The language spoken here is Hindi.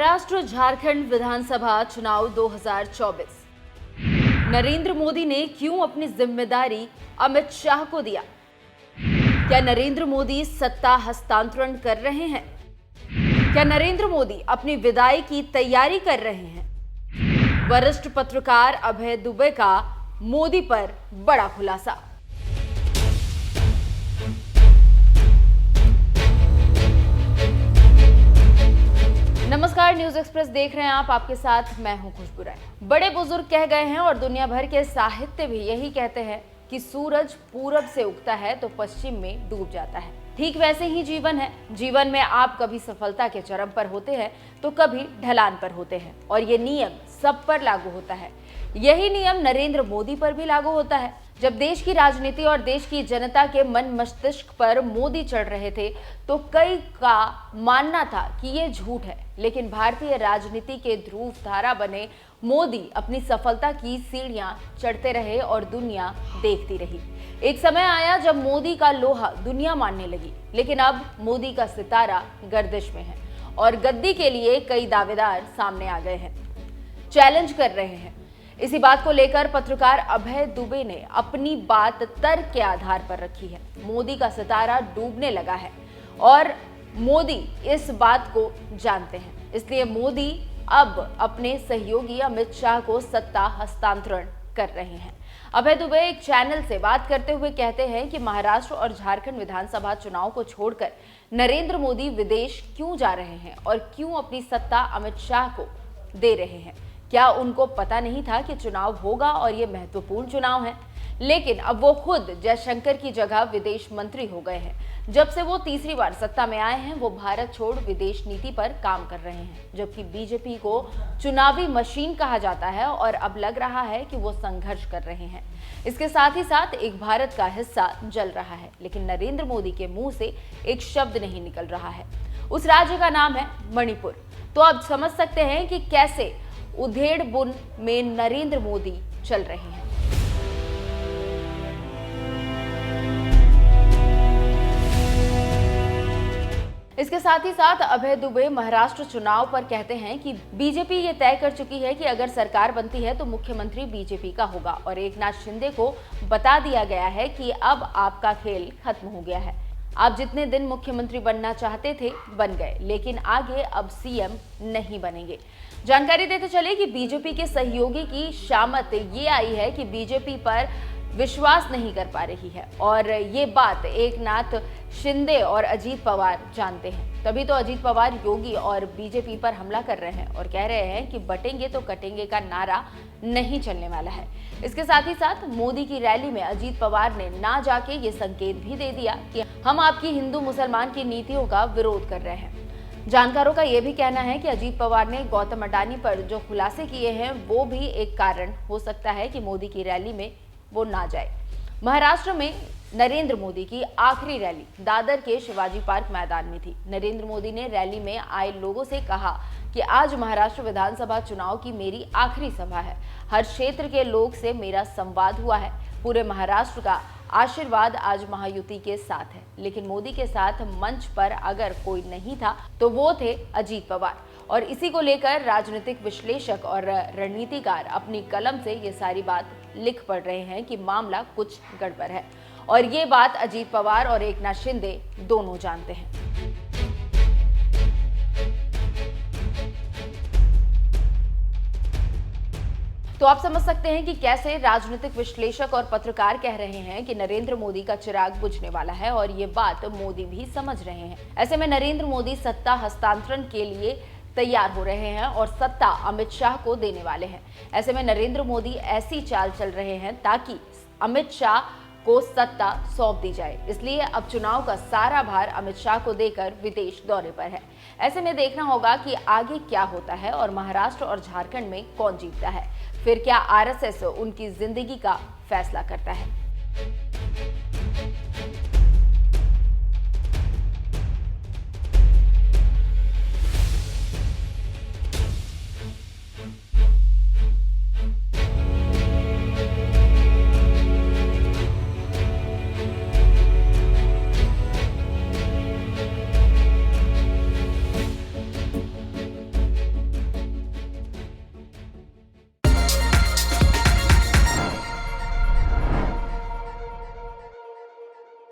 महाराष्ट्र झारखंड विधानसभा चुनाव 2024। नरेंद्र मोदी ने क्यों अपनी जिम्मेदारी अमित शाह को दिया? क्या नरेंद्र मोदी सत्ता हस्तांतरण कर रहे हैं? क्या नरेंद्र मोदी अपनी विदाई की तैयारी कर रहे हैं? वरिष्ठ पत्रकार अभय दुबे का मोदी पर बड़ा खुलासा। नमस्कार, न्यूज एक्सप्रेस देख रहे हैं आप। आपके साथ मैं हूं खुशबू राय। बड़े बुजुर्ग कह गए हैं और दुनिया भर के साहित्य भी यही कहते हैं कि सूरज पूरब से उगता है तो पश्चिम में डूब जाता है। ठीक वैसे ही जीवन है। जीवन में आप कभी सफलता के चरम पर होते हैं तो कभी ढलान पर होते हैं और ये नियम सब पर लागू होता है। यही नियम नरेंद्र मोदी पर भी लागू होता है। जब देश की राजनीति और देश की जनता के मन मस्तिष्क पर मोदी चढ़ रहे थे तो कई का मानना था कि ये झूठ है, लेकिन भारतीय राजनीति के ध्रुव धारा बने मोदी अपनी सफलता की सीढ़ियां चढ़ते रहे और दुनिया देखती रही। एक समय आया जब मोदी का लोहा दुनिया मानने लगी, लेकिन अब मोदी का सितारा गर्दिश में है और गद्दी के लिए कई दावेदार सामने आ गए हैं, चैलेंज कर रहे हैं। इसी बात को लेकर पत्रकार अभय दुबे ने अपनी बात तर्क के आधार पर रखी है। मोदी का सितारा डूबने लगा है और मोदी इस बात को जानते हैं, इसलिए मोदी अब अपने सहयोगी अमित शाह को सत्ता हस्तांतरण कर रहे हैं। अभय दुबे एक चैनल से बात करते हुए कहते हैं कि महाराष्ट्र और झारखंड विधानसभा चुनाव को छोड़कर नरेंद्र मोदी विदेश क्यों जा रहे हैं और क्यों अपनी सत्ता अमित शाह को दे रहे हैं। क्या उनको पता नहीं था कि चुनाव होगा और ये महत्वपूर्ण चुनाव है? लेकिन अब वो खुद जयशंकर की जगह विदेश मंत्री हो गए हैं। जब से वो तीसरी बार सत्ता में आए हैं वो भारत छोड़ विदेश नीति पर काम कर रहे हैं, जबकि बीजेपी को चुनावी मशीन कहा जाता है और अब लग रहा है कि वो संघर्ष कर रहे हैं। इसके साथ ही साथ एक भारत का हिस्सा जल रहा है, लेकिन नरेंद्र मोदी के मुंह से एक शब्द नहीं निकल रहा है। उस राज्य का नाम है मणिपुर। तो अब समझ सकते हैं कि कैसे उधेड़-बुन में नरेंद्र मोदी चल रहे हैं। इसके साथ ही साथ अभय दुबे महाराष्ट्र चुनाव पर कहते हैं कि बीजेपी ये तय कर चुकी है कि अगर सरकार बनती है तो मुख्यमंत्री बीजेपी का होगा और एकनाथ शिंदे को बता दिया गया है कि अब आपका खेल खत्म हो गया है। आप जितने दिन मुख्यमंत्री बनना चाहते थे बन गए, लेकिन आगे अब सीएम नहीं बनेंगे। जानकारी देते चले कि बीजेपी के सहयोगी की शामत ये आई है कि बीजेपी पर विश्वास नहीं कर पा रही है और ये बात एकनाथ शिंदे और अजीत पवार जानते हैं। तभी तो अजीत पवार योगी और बीजेपी पर हमला कर रहे हैं और कह रहे हैं कि बटेंगे तो कटेंगे का नारा नहीं चलने वाला है। इसके साथ ही साथ मोदी की रैली में अजीत पवार ने ना जाके ये संकेत भी दे दिया कि हम आपकी हिंदू मुसलमान की नीतियों का विरोध कर रहे हैं। जानकारों का यह भी कहना है कि अजीत पवार ने गौतम अडानी पर जो खुलासे किए हैं वो भी एक कारण हो सकता है कि मोदी की रैली में वो ना जाए। महाराष्ट्र में नरेंद्र मोदी की आखिरी रैली दादर के शिवाजी पार्क मैदान में थी। नरेंद्र मोदी ने रैली में आए लोगों से कहा कि आज महाराष्ट्र विधानसभा चुनाव की मेरी आखिरी सभा है। हर क्षेत्र के लोग से मेरा संवाद हुआ है। पूरे महाराष्ट्र का आशीर्वाद आज महायुति के साथ है, लेकिन मोदी के साथ मंच पर अगर कोई नहीं था तो वो थे अजीत पवार। और इसी को लेकर राजनीतिक विश्लेषक और रणनीतिकार अपनी कलम से ये सारी बात लिख पढ़ रहे हैं कि मामला कुछ गड़बड़ है और ये बात अजीत पवार और एकनाथ शिंदे दोनों जानते हैं। तो आप समझ सकते हैं कि कैसे राजनीतिक विश्लेषक और पत्रकार कह रहे हैं कि नरेंद्र मोदी का चिराग बुझने वाला है और ये बात मोदी भी समझ रहे हैं। ऐसे में नरेंद्र मोदी सत्ता हस्तांतरण के लिए तैयार हो रहे हैं और सत्ता अमित शाह को देने वाले हैं। ऐसे में नरेंद्र मोदी ऐसी चाल चल रहे हैं ताकि अमित शाह को सत्ता सौंप दी जाए। इसलिए अब चुनाव का सारा भार अमित शाह को देकर विदेश दौरे पर है। ऐसे में देखना होगा कि आगे क्या होता है और महाराष्ट्र और झारखंड में कौन जीतता है। फिर क्या आरएसएस उनकी जिंदगी का फैसला करता है।